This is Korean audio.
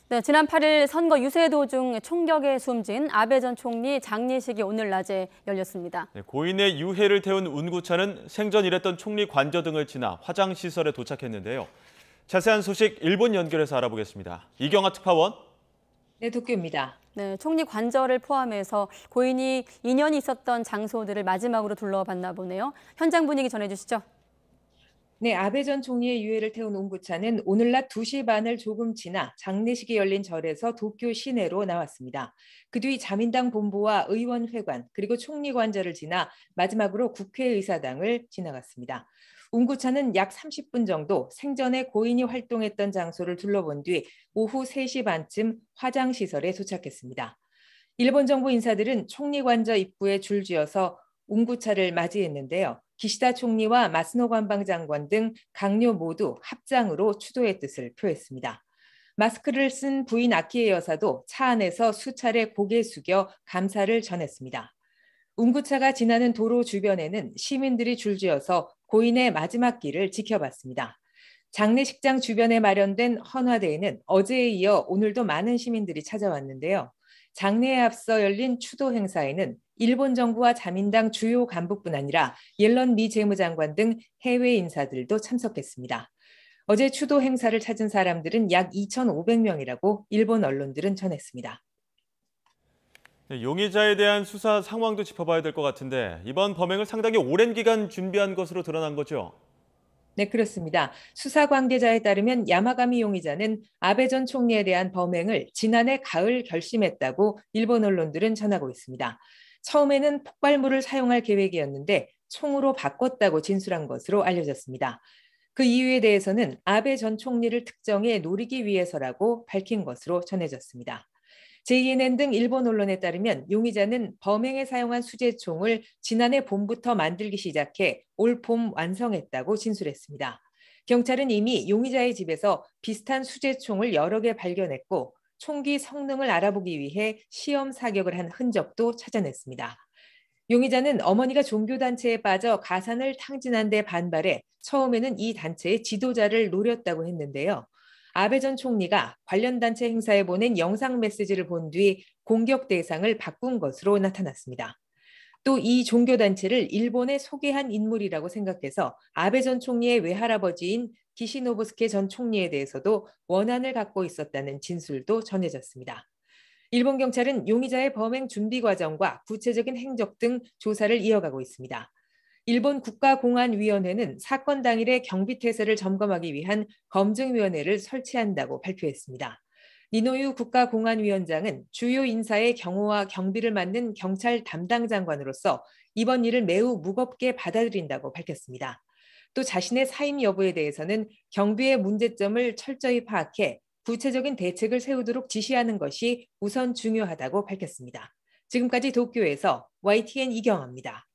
네, 지난 8일 선거 유세 도중 총격에 숨진 아베 전 총리 장례식이 오늘 낮에 열렸습니다. 네, 고인의 유해를 태운 운구차는 생전 일했던 총리 관저 등을 지나 화장시설에 도착했는데요. 자세한 소식 일본 연결해서 알아보겠습니다. 이경아 특파원. 네, 도쿄입니다. 네, 총리 관저를 포함해서 고인이 인연이 있었던 장소들을 마지막으로 둘러봤나 보네요. 현장 분위기 전해주시죠. 네, 아베 전 총리의 유해를 태운 운구차는 오늘 낮 2시 반을 조금 지나 장례식이 열린 절에서 도쿄 시내로 나왔습니다. 그 뒤 자민당 본부와 의원회관 그리고 총리 관저를 지나 마지막으로 국회의사당을 지나갔습니다. 운구차는 약 30분 정도 생전에 고인이 활동했던 장소를 둘러본 뒤 오후 3시 반쯤 화장시설에 도착했습니다. 일본 정부 인사들은 총리 관저 입구에 줄지어서 운구차를 맞이했는데요. 기시다 총리와 마스노 관방장관 등 강요 모두 합장으로 추도의 뜻을 표했습니다. 마스크를 쓴 부인 아키에 여사도 차 안에서 수차례 고개 숙여 감사를 전했습니다. 운구차가 지나는 도로 주변에는 시민들이 줄지어서 고인의 마지막 길을 지켜봤습니다. 장례식장 주변에 마련된 헌화대에는 어제에 이어 오늘도 많은 시민들이 찾아왔는데요. 장례에 앞서 열린 추도 행사에는 일본 정부와 자민당 주요 간부뿐 아니라 옐런 미 재무장관 등 해외 인사들도 참석했습니다. 어제 추도 행사를 찾은 사람들은 약 2,500명이라고 일본 언론들은 전했습니다. 네, 용의자에 대한 수사 상황도 짚어봐야 될 것 같은데 이번 범행을 상당히 오랜 기간 준비한 것으로 드러난 거죠? 네, 그렇습니다. 수사 관계자에 따르면 야마가미 용의자는 아베 전 총리에 대한 범행을 지난해 가을 결심했다고 일본 언론들은 전하고 있습니다. 처음에는 폭발물을 사용할 계획이었는데 총으로 바꿨다고 진술한 것으로 알려졌습니다. 그 이유에 대해서는 아베 전 총리를 특정해 노리기 위해서라고 밝힌 것으로 전해졌습니다. JNN 등 일본 언론에 따르면 용의자는 범행에 사용한 수제총을 지난해 봄부터 만들기 시작해 올 봄 완성했다고 진술했습니다. 경찰은 이미 용의자의 집에서 비슷한 수제총을 여러 개 발견했고 총기 성능을 알아보기 위해 시험 사격을 한 흔적도 찾아냈습니다. 용의자는 어머니가 종교단체에 빠져 가산을 탕진한 데 반발해 처음에는 이 단체의 지도자를 노렸다고 했는데요. 아베 전 총리가 관련 단체 행사에 보낸 영상 메시지를 본 뒤 공격 대상을 바꾼 것으로 나타났습니다. 또 이 종교단체를 일본에 소개한 인물이라고 생각해서 아베 전 총리의 외할아버지인 기시노부스케 전 총리에 대해서도 원한을 갖고 있었다는 진술도 전해졌습니다. 일본 경찰은 용의자의 범행 준비 과정과 구체적인 행적 등 조사를 이어가고 있습니다. 일본 국가공안위원회는 사건 당일의 경비태세를 점검하기 위한 검증위원회를 설치한다고 발표했습니다. 니노유 국가공안위원장은 주요 인사의 경호와 경비를 맡는 경찰 담당 장관으로서 이번 일을 매우 무겁게 받아들인다고 밝혔습니다. 또 자신의 사임 여부에 대해서는 경비의 문제점을 철저히 파악해 구체적인 대책을 세우도록 지시하는 것이 우선 중요하다고 밝혔습니다. 지금까지 도쿄에서 YTN 이경아입니다.